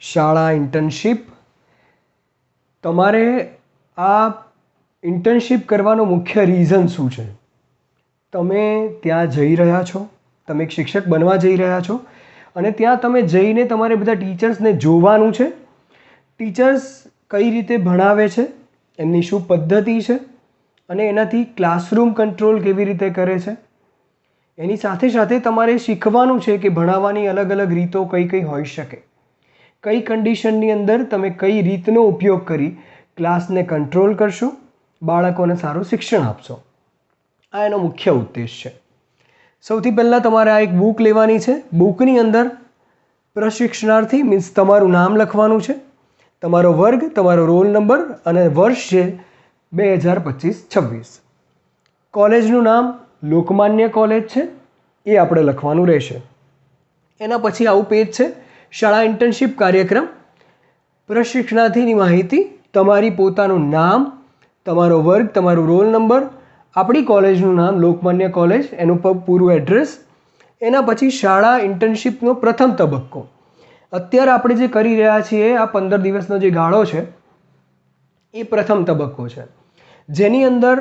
શાળા ઇન્ટર્નશીપ. તમારે આ ઇન્ટર્નશીપ કરવાનો મુખ્ય રીઝન શું છે? તમે ત્યાં જઈ રહ્યા છો, તમે એક શિક્ષક બનવા જઈ રહ્યા છો અને ત્યાં તમે જઈને તમારે બધા ટીચર્સને જોવાનું છે. ટીચર્સ કઈ રીતે ભણાવે છે, એમની શું પદ્ધતિ છે અને એનાથી ક્લાસરૂમ કંટ્રોલ કેવી રીતે કરે છે. એની સાથે સાથે તમારે શીખવાનું છે કે ભણાવવાની અલગ અલગ રીતો કઈ કઈ હોઈ શકે, કઈ કન્ડિશનની અંદર તમે કઈ રીતનો ઉપયોગ કરી ક્લાસને કંટ્રોલ કરશો, બાળકોને સારું શિક્ષણ આપશો. આ એનો મુખ્ય ઉદ્દેશ છે. સૌથી પહેલાં તમારે આ એક બુક લેવાની છે. બુકની અંદર પ્રશિક્ષણાર્થી મીન્સ તમારું નામ લખવાનું છે, તમારો વર્ગ, તમારો રોલ નંબર અને વર્ષ છે 2025-26. કોલેજનું નામ લોકમાન્ય કોલેજ છે એ આપણે લખવાનું રહેશે. એના પછી આવું પેજ છે, શાળા ઇન્ટર્નશીપ કાર્યક્રમ, પ્રશિક્ષણાર્થીની માહિતી, તમારી પોતાનું નામ, તમારો વર્ગ, તમારો રોલ નંબર, આપણી કોલેજનું નામ લોકમાન્ય કોલેજ, એનું પૂરું એડ્રેસ. એના પછી શાળા ઇન્ટર્નશીપનો પ્રથમ તબક્કો. અત્યારે આપણે જે કરી રહ્યા છીએ આ 15 દિવસનો જે ગાળો છે એ પ્રથમ તબક્કો છે, જેની અંદર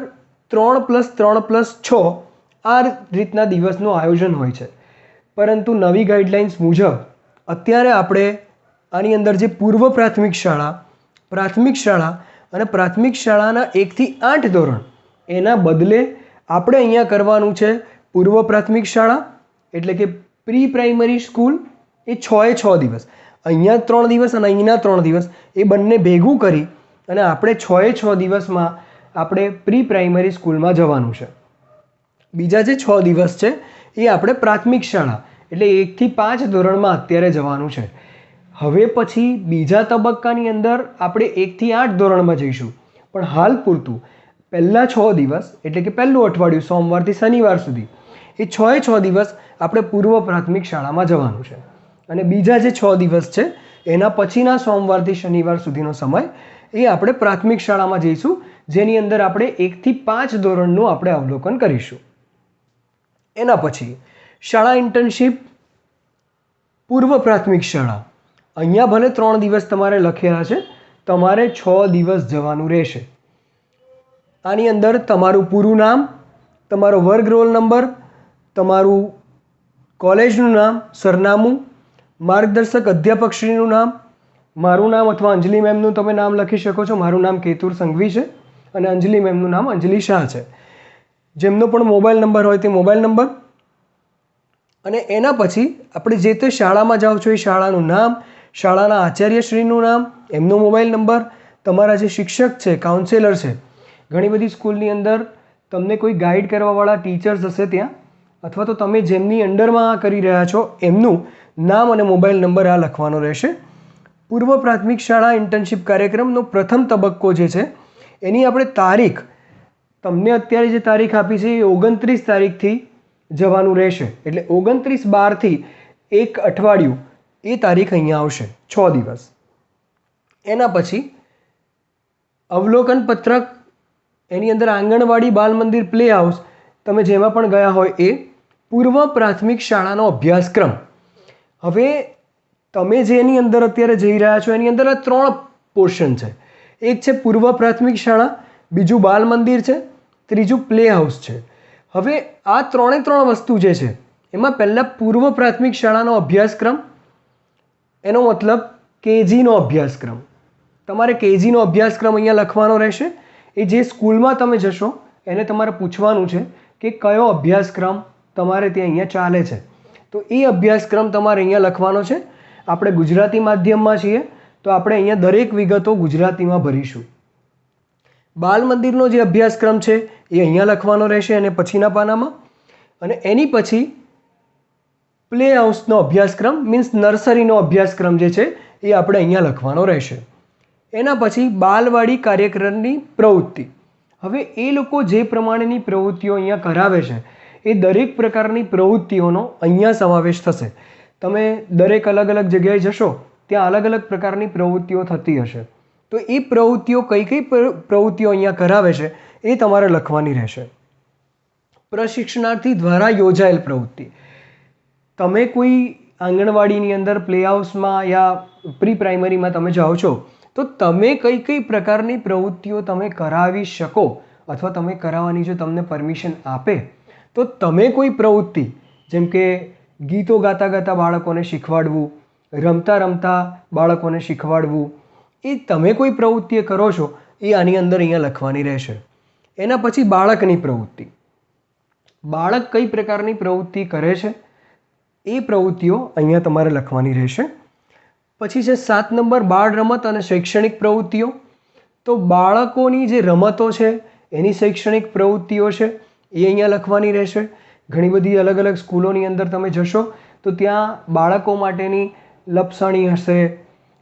3+3+6 આ રીતના દિવસનું આયોજન હોય છે. પરંતુ નવી ગાઈડલાઇન્સ મુજબ અત્યારે આપણે આની અંદર જે પૂર્વ પ્રાથમિક શાળા અને પ્રાથમિક શાળાના 1 થી 8 ધોરણ એના બદલે આપણે અહીંયા કરવાનું છે પૂર્વ પ્રાથમિક શાળા એટલે કે પ્રી પ્રાઇમરી સ્કૂલ. એ 6 દિવસ, અહીંયા 3 દિવસ અને અહીંના 3 દિવસ એ બંને ભેગું કરી અને આપણે 6 દિવસમાં આપણે પ્રી પ્રાઇમરી સ્કૂલમાં જવાનું છે. બીજા જે 6 દિવસ છે એ આપણે પ્રાથમિક શાળા એટલે 1 થી 5 ધોરણમાં અત્યારે જવાનું છે. હવે પછી બીજા તબક્કાની અંદર આપણે 1 થી 8 ધોરણમાં જઈશું, પણ હાલ પૂરતું પહેલાં 6 દિવસ એટલે કે પહેલું અઠવાડિયું સોમવારથી શનિવાર સુધી એ 6 દિવસ આપણે પૂર્વ પ્રાથમિક શાળામાં જવાનું છે અને બીજા જે 6 દિવસ છે એના પછીના સોમવારથી શનિવાર સુધીનો સમય એ આપણે પ્રાથમિક શાળામાં જઈશું, જેની અંદર આપણે 1 થી 5 ધોરણનું આપણે અવલોકન કરીશું. એના પછી શાળા ઇન્ટર્નશીપ પૂર્વ પ્રાથમિક શાળા. અહીંયા ભલે 3 દિવસ તમારે લખેલા છે, તમારે 6 દિવસ જવાનું રહેશે. આની અંદર તમારું પૂરું નામ, તમારો વર્ગ રોલ નંબર, તમારું કોલેજનું નામ, સરનામું, માર્ગદર્શક અધ્યાપકશ્રીનું નામ, મારું નામ અથવા અંજલિ મેમનું તમે નામ લખી શકો છો. મારું નામ કેતુર સંઘવી છે અને અંજલિ મેમનું નામ અંજલિ શાહ છે. જેમનો પણ મોબાઈલ નંબર હોય તે મોબાઈલ નંબર. અને એના પછી આપણે જે તે શાળામાં જાઓ છો એ શાળાનું નામ, શાળાના આચાર્યશ્રીનું નામ, એમનો મોબાઈલ નંબર, તમારા જે શિક્ષક છે, કાઉન્સેલર છે. ઘણી બધી સ્કૂલની અંદર તમને કોઈ ગાઈડ કરવાવાળા ટીચર્સ હશે ત્યાં, અથવા તો તમે જેમની અંડરમાં આ કરી રહ્યા છો એમનું નામ અને મોબાઈલ નંબર આ લખવાનો રહેશે. પૂર્વ પ્રાથમિક શાળા ઇન્ટર્નશીપ કાર્યક્રમનો પ્રથમ તબક્કો જે છે એની આપણે તારીખ, તમને અત્યારે જે તારીખ આપી છે એ 29 તારીખથી જવાનું રહેશે. એટલે 29/12થી એક અઠવાડિયું એ તારીખ અહીંયા આવશે, 6 દિવસ. એના પછી અવલોકન પત્રક, એની અંદર આંગણવાડી, બાલ મંદિર, પ્લે હાઉસ તમે જેમાં પણ ગયા હોય એ પૂર્વ પ્રાથમિક શાળાનો અભ્યાસક્રમ. હવે તમે જેની અંદર અત્યારે જઈ રહ્યા છો એની અંદર આ 3 પોર્શન છે. એક છે પૂર્વ પ્રાથમિક શાળા, બીજું બાલ મંદિર છે, ત્રીજું પ્લે હાઉસ છે. હવે આ 3 વસ્તુ જે છે એમાં પહેલાં પૂર્વ પ્રાથમિક શાળાનો અભ્યાસક્રમ, એનો મતલબ કેજીનો અભ્યાસક્રમ. તમારે કેજીનો અભ્યાસક્રમ અહીંયા લખવાનો રહેશે. એ જે સ્કૂલમાં તમે જશો એને તમારે પૂછવાનું છે કે કયો અભ્યાસક્રમ તમારે ત્યાં અહીંયા ચાલે છે, તો એ અભ્યાસક્રમ તમારે અહીંયા લખવાનો છે. આપણે ગુજરાતી માધ્યમમાં છીએ તો આપણે અહીંયા દરેક વિગતો ગુજરાતીમાં ભરીશું. બાલ મંદિરનો જે અભ્યાસક્રમ છે એ અહીંયા લખવાનો રહેશે અને પછીના પાનામાં. અને એની પછી પ્લે હાઉસનો અભ્યાસક્રમ મીન્સ નર્સરીનો અભ્યાસક્રમ જે છે એ આપણે અહીંયા લખવાનો રહેશે. એના પછી બાલવાડી કાર્યક્રમની પ્રવૃત્તિ. હવે એ લોકો જે પ્રમાણેની પ્રવૃત્તિઓ અહીંયા કરાવે છે એ દરેક પ્રકારની પ્રવૃત્તિઓનો અહીંયા સમાવેશ થશે. તમે દરેક અલગ અલગ જગ્યાએ જશો ત્યાં અલગ અલગ પ્રકારની પ્રવૃત્તિઓ થતી હશે, તો એ પ્રવૃત્તિઓ કઈ પ્રવૃત્તિઓ અહીંયા કરાવે છે એ તમારે લખવાની રહેશે. પ્રશિક્ષણાર્થી દ્વારા યોજાયેલ પ્રવૃત્તિ. તમે કોઈ આંગણવાડીની અંદર પ્લે હાઉસમાં યા પ્રી પ્રાઇમરીમાં તમે જાઓ છો તો તમે કઈ કઈ પ્રકારની પ્રવૃત્તિઓ તમે કરાવી શકો અથવા તમે કરાવવાની જો તમને પરમિશન આપે તો તમે કોઈ પ્રવૃત્તિ જેમ કે ગીતો ગાતા ગાતા બાળકોને શીખવાડવું, રમતા રમતા બાળકોને શીખવાડવું, એ તમે કોઈ પ્રવૃત્તિ કરો છો એ આની અંદર અહીંયા લખવાની રહેશે. એના પછી બાળકની પ્રવૃત્તિ, બાળક કઈ પ્રકારની પ્રવૃત્તિ કરે છે એ પ્રવૃત્તિઓ અહીંયા તમારે લખવાની રહેશે. પછી છે 7 નંબર બાળ રમત અને શૈક્ષણિક પ્રવૃત્તિઓ. તો બાળકોની જે રમતો છે એની શૈક્ષણિક પ્રવૃત્તિઓ છે એ અહીંયા લખવાની રહેશે. ઘણી બધી અલગ અલગ સ્કૂલોની અંદર તમે જશો તો ત્યાં બાળકો માટેની લપસણી હશે,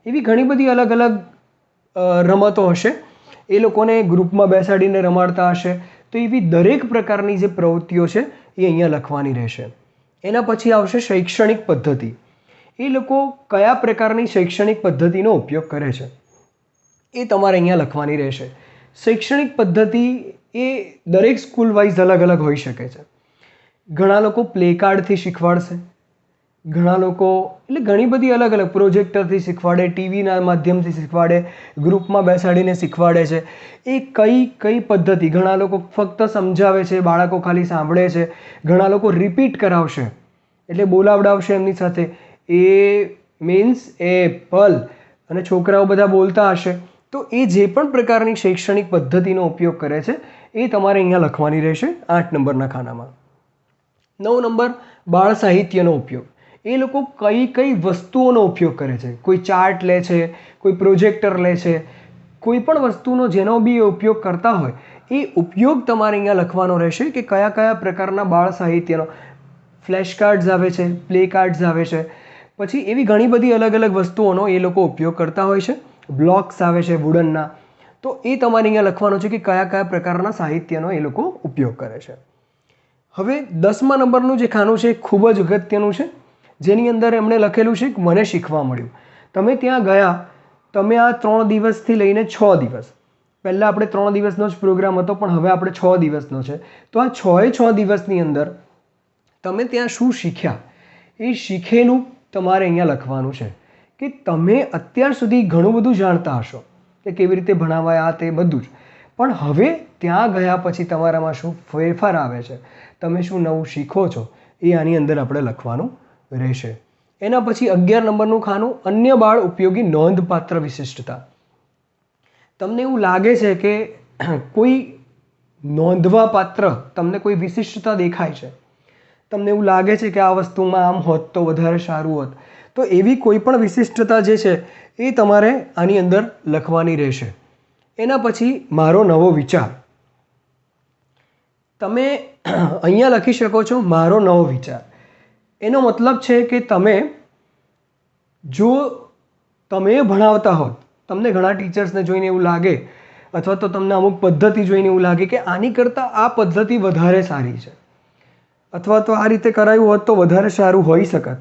એવી ઘણી બધી અલગ અલગ રમતો હશે, એ લોકોને ગ્રુપમાં બેસાડીને રમાડતા હશે. તો એવી દરેક પ્રકારની જે પ્રવૃત્તિઓ છે એ અહીંયા લખવાની રહેશે. એના પછી આવશે શૈક્ષણિક પદ્ધતિ. એ લોકો કયા પ્રકારની શૈક્ષણિક પદ્ધતિનો ઉપયોગ કરે છે એ તમારે અહીંયા લખવાની રહેશે. શૈક્ષણિક પદ્ધતિ એ દરેક સ્કૂલ વાઇઝ અલગ અલગ હોઈ શકે છે. ઘણા લોકો પ્લે કાર્ડથી શીખવાડશે, ઘણા લોકો એટલે ઘણી બધી અલગ અલગ પ્રોજેક્ટરથી શીખવાડે, ટીવીના માધ્યમથી શીખવાડે, ગ્રુપમાં બેસાડીને શીખવાડે છે. એ કઈ પદ્ધતિ, ઘણા લોકો ફક્ત સમજાવે છે, બાળકો ખાલી સાંભળે છે, ઘણા લોકો રિપીટ કરાવશે એટલે બોલાવડાવશે એમની સાથે. એ મીન્સ એપલ અને છોકરાઓ બધા બોલતા હશે. તો એ જે પણ પ્રકારની શૈક્ષણિક પદ્ધતિનો ઉપયોગ કરે છે એ તમારે અહીંયા લખવાની રહેશે 8 નંબરના ખાનામાં. 9 નંબર બાળ સાહિત્યનો ઉપયોગ. એ લોકો કઈ વસ્તુઓનો ઉપયોગ કરે છે. કોઈ ચાર્ટ લે છે, કોઈ પ્રોજેક્ટર લે છે, કોઈ પણ વસ્તુનો જેનો બી ઉપયોગ કરતા હોય એ ઉપયોગ તમારે અહીંયા લખવાનો રહેશે કે કયા કયા પ્રકારના બાળ સાહિત્યનો. ફ્લેશ કાર્ડ્સ આવે છે, પ્લે કાર્ડ્સ આવે છે, પછી એવી ઘણી બધી અલગ અલગ વસ્તુઓનો એ લોકો ઉપયોગ કરતા હોય છે. બ્લોક્સ આવે છે વુડનના. તો એ તમારે અહીંયા લખવાનું છે કે કયા કયા પ્રકારના સાહિત્યનો એ લોકો ઉપયોગ કરે છે. હવે 10મા નંબરનું જે ખાનું છે એ ખૂબ જ અગત્યનું છે, જેની અંદર એમણે લખેલું છે કે મને શીખવા મળ્યું. તમે ત્યાં ગયા, તમે આ 3 દિવસથી લઈને 6 દિવસ, પહેલાં આપણે 3 દિવસનો જ પ્રોગ્રામ હતો પણ હવે આપણે 6 દિવસનો છે. તો આ 6 દિવસની અંદર તમે ત્યાં શું શીખ્યા એ શીખેલું તમારે અહીંયા લખવાનું છે કે તમે અત્યાર સુધી ઘણું બધું જાણતા હશો કે કેવી રીતે ભણાવાય આ તે બધું જ, પણ હવે ત્યાં ગયા પછી તમારામાં શું ફેરફાર આવે છે, તમે શું નવું શીખો છો એ આની અંદર આપણે લખવાનું રહેશે. એના પછી 11 નંબરનું ખાનું અન્ય બાળ ઉપયોગી નોંધપાત્ર વિશિષ્ટતા. તમને એવું લાગે છે કે કોઈ નોંધવા પાત્ર તમને કોઈ વિશિષ્ટતા દેખાય છે, તમને એવું લાગે છે કે આ વસ્તુમાં આમ હોત તો વધારે સારું હોત, તો એવી કોઈ પણ વિશિષ્ટતા જે છે એ તમારે આની અંદર લખવાની રહેશે. એના પછી મારો નવો વિચાર. તમે અહીંયા લખી શકો છો મારો નવો વિચાર. એનો મતલબ છે કે તમે જો તમે ભણાવતા હોત, તમને ઘણા ટીચર્સને જોઈને એવું લાગે અથવા તો તમને અમુક પદ્ધતિ જોઈને એવું લાગે કે આની કરતાં આ પદ્ધતિ વધારે સારી છે અથવા તો આ રીતે કરાયું હોત તો વધારે સારું હોઈ શકત,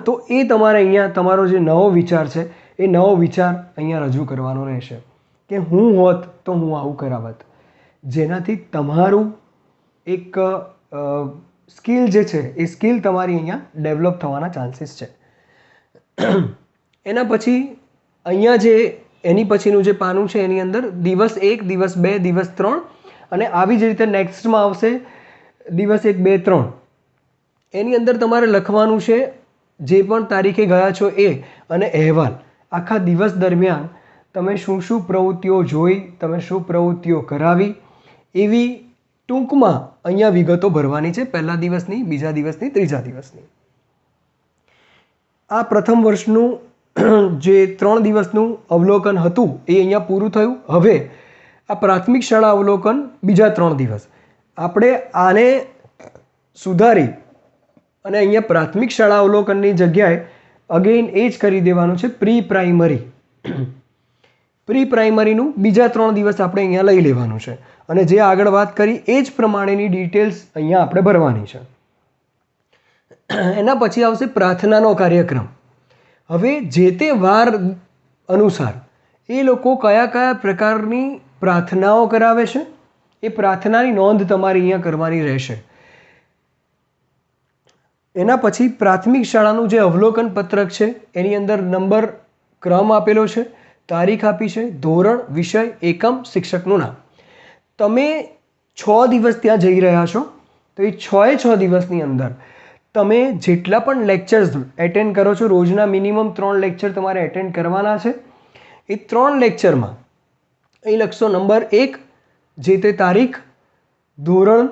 તો એ તમારે અહીંયા તમારો જે નવો વિચાર છે એ નવો વિચાર અહીંયા રજૂ કરવાનો રહેશે કે હું હોત તો હું આવું કરાવત, જેનાથી તમારું એક સ્કિલ જે છે એ સ્કિલ તમારી અહીંયા ડેવલપ થવાના ચાન્સીસ છે. એના પછી અહીંયા જે એની પછીનું જે પાનું છે એની અંદર દિવસ 1, દિવસ 2, દિવસ 3 અને આવી જ રીતે નેક્સ્ટમાં આવશે દિવસ 1, 2, 3. એની અંદર તમારે લખવાનું છે જે પણ તારીખે ગયા છો એ અને અહેવાલ. આખા દિવસ દરમિયાન તમે શું શું પ્રવૃત્તિઓ જોઈ, તમે શું પ્રવૃત્તિઓ કરાવી, એવી ટૂંકમાં અહીંયા વિગતો ભરવાની છે, પહેલા દિવસની, બીજા દિવસની, ત્રીજા દિવસની. આ પ્રથમ વર્ષનું જે 3 દિવસનું અવલોકન હતું એ અહીંયા પૂરું થયું. હવે આ પ્રાથમિક શાળા અવલોકન બીજા 3 દિવસ, આપણે આને સુધારી અને અહીંયા પ્રાથમિક શાળા અવલોકનની જગ્યાએ અગેઇન એ જ કરી દેવાનું છે પ્રી પ્રાઇમરી. પ્રી પ્રાઇમરીનું બીજા 3 દિવસ આપણે અહીંયા લઈ લેવાનું છે અને જે આગળ વાત કરી એ જ પ્રમાણેની ડિટેલ્સ અહીંયા આપણે ભરવાની છે. એના પછી આવશે પ્રાર્થનાનો કાર્યક્રમ. હવે જે તે વાર અનુસાર એ લોકો કયા કયા પ્રકારની પ્રાર્થનાઓ કરાવે છે એ પ્રાર્થનાની નોંધ તમારે અહીંયા કરવાની રહેશે. એના પછી પ્રાથમિક શાળાનું જે અવલોકન પત્રક છે એની અંદર નંબર, ક્રમ આપેલો છે, તારીખ આપી છે, ધોરણ, વિષય, એકમ, શિક્ષકનું નામ. તમે 6 દિવસ ત્યાં જઈ રહ્યા છો તો એ 6 દિવસની અંદર તમે જેટલા પણ લેક્ચર્સ એટેન્ડ કરો છો, રોજના મિનિમમ 3 લેક્ચર તમારે એટેન્ડ કરવાના છે. એ 3 લેક્ચરમાં અહીં લખશો નંબર 1, જે તે તારીખ, ધોરણ,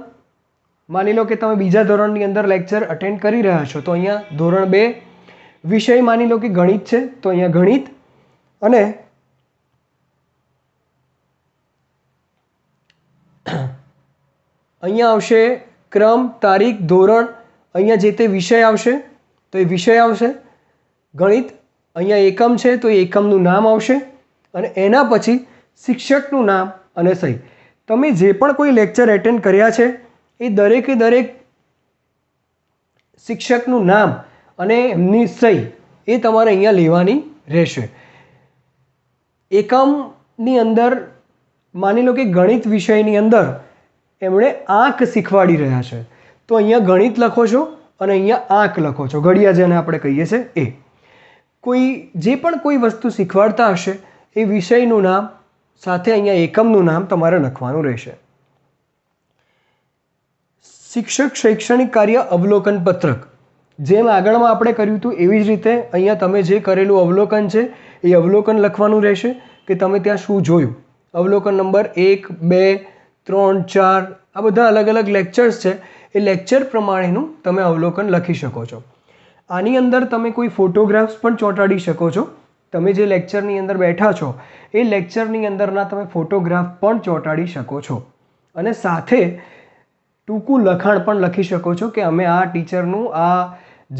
માની લો કે તમે બીજા ધોરણની અંદર લેક્ચર અટેન્ડ કરી રહ્યા છો તો અહીંયા ધોરણ 2, વિષય માની લો કે ગણિત છે તો અહીંયા ગણિત, અને અહીંયા આવશે ક્રમ, તારીખ, ધોરણ, અહીંયા જે તે વિષય આવશે તો એ વિષય આવશે, ગણિત, અહીંયા એકમ છે તો એ એકમનું નામ આવશે, અને એના પછી શિક્ષકનું નામ અને સહી. તમે જે પણ કોઈ લેક્ચર એટેન્ડ કર્યા છે એ દરેકે દરેક શિક્ષકનું નામ અને એમની સહી એ તમારે અહીંયા લેવાની રહેશે. એકમની અંદર માની લો કે ગણિત વિષયની અંદર એમણે આંક શીખવાડી રહ્યા છે તો અહીંયા ગણિત લખો છો અને અહીંયા આંક લખો છો, ઘડિયા જેને આપણે કહીએ છીએ એ. જે પણ કોઈ વસ્તુ શીખવાડતા હશે એ વિષયનું નામ સાથે અહીંયા એકમનું નામ તમારે લખવાનું રહેશે. શિક્ષક શૈક્ષણિક કાર્ય અવલોકન પત્રક, જેમ આગળમાં આપણે કર્યું હતું એવી જ રીતે અહીંયા તમે જે કરેલું અવલોકન છે એ અવલોકન લખવાનું રહેશે કે તમે ત્યાં શું જોયું. અવલોકન નંબર 1, 2, 3, 4 આ બધા અલગ અલગ લેક્ચર્સ છે, એ લેક્ચર પ્રમાણેનું તમે અવલોકન લખી શકો છો. આની અંદર તમે કોઈ ફોટોગ્રાફ્સ પણ ચોંટાડી શકો છો. તમે જે લેક્ચરની અંદર બેઠા છો એ લેક્ચરની અંદરના તમે ફોટોગ્રાફ પણ ચોંટાડી શકો છો, અને સાથે ટૂંકું લખાણ પણ લખી શકો છો કે અમે આ ટીચરનું આ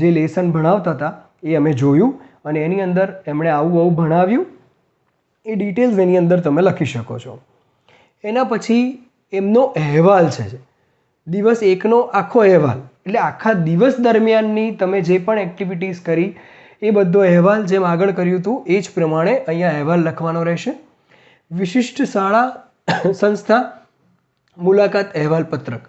જે લેસન ભણાવતા હતા એ અમે જોયું અને એની અંદર એમણે આવું આવું ભણાવ્યું, એ ડિટેલ્સ એની અંદર તમે લખી શકો છો. એના પછી એમનો અહેવાલ છે, દિવસ 1નો આખો અહેવાલ, એટલે આખા દિવસ દરમિયાનની તમે જે પણ એક્ટિવિટીઝ કરી એ બધો અહેવાલ જેમ આગળ કર્યું હતું એ જ પ્રમાણે અહીંયા અહેવાલ લખવાનો રહેશે. વિશિષ્ટ શાળા સંસ્થા મુલાકાત અહેવાલ પત્રક.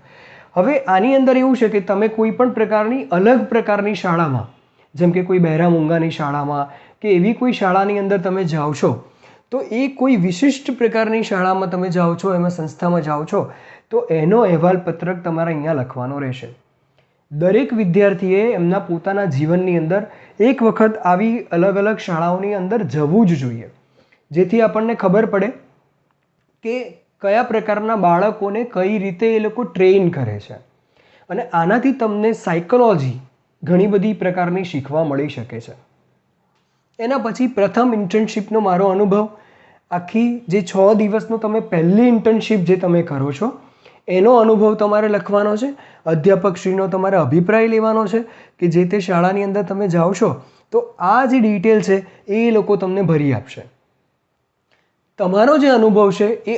હવે આની અંદર એવું છે કે તમે કોઈ પણ પ્રકારની અલગ પ્રકારની શાળામાં, જેમ કે કોઈ બહેરા મૂંગાની શાળામાં કે એવી કોઈ શાળાની અંદર તમે જાઓ છો તો એ કોઈ વિશિષ્ટ પ્રકારની શાળામાં તમે જાઓ છો, એમાં સંસ્થામાં જાઓ છો તો એનો અહેવાલ પત્રક તમારે અહીંયા લખવાનો રહેશે. દરેક વિદ્યાર્થીએ એમના પોતાના જીવનની અંદર એક વખત આવી અલગ અલગ શાળાઓની અંદર જવું જ જોઈએ, જેથી આપણને ખબર પડે કે કયા પ્રકારના બાળકોને કઈ રીતે એ લોકો ટ્રેન કરે છે, અને આનાથી તમને સાયકોલોજી ઘણી બધી પ્રકારની શીખવા મળી શકે છે. એના પછી પ્રથમ ઇન્ટર્નશીપનો મારો અનુભવ, આખી જે 6 દિવસનો તમે પહેલી ઇન્ટર્નશીપ જે તમે કરો છો એનો અનુભવ તમારે લખવાનો છે. અધ્યાપકશ્રીનો તમારે અભિપ્રાય લેવાનો છે કે જે તે શાળાની અંદર તમે જાઓ છો તો આ જે ડિટેલ છે એ લોકો તમને ભરી આપશે. તમારો જે અનુભવ છે એ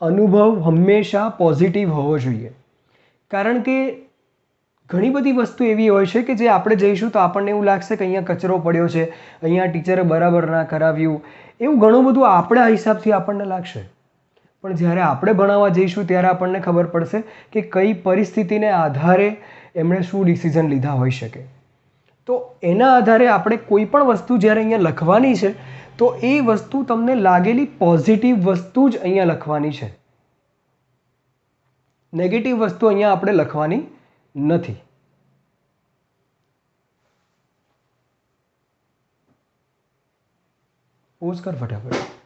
અનુભવ હંમેશા પોઝિટિવ હોવો જોઈએ, કારણ કે ઘણી બધી વસ્તુ એવી હોય છે કે જે આપણે જઈશું તો આપણને એવું લાગશે કે અહીંયા કચરો પડ્યો છે, અહીંયા ટીચરે બરાબર ના કરાવ્યું, એવું ઘણું બધું આપણા હિસાબથી આપણને લાગશે. પણ જ્યારે આપણે ભણાવવા જઈશું ત્યારે આપણને ખબર પડશે કે કઈ પરિસ્થિતિને આધારે એમણે શું ડિસિઝન લીધા હોઈ શકે. તો એના આધારે આપણે કોઈ પણ વસ્તુ જ્યારે અહીંયા લખવાની છે તો એ વસ્તુ તમને લાગેલી પોઝિટિવ વસ્તુ જ અહીંયા લખવાની છે, નેગેટિવ વસ્તુ અહીંયા આપણે લખવાની નથી. પોઝ કર ફટાફટ.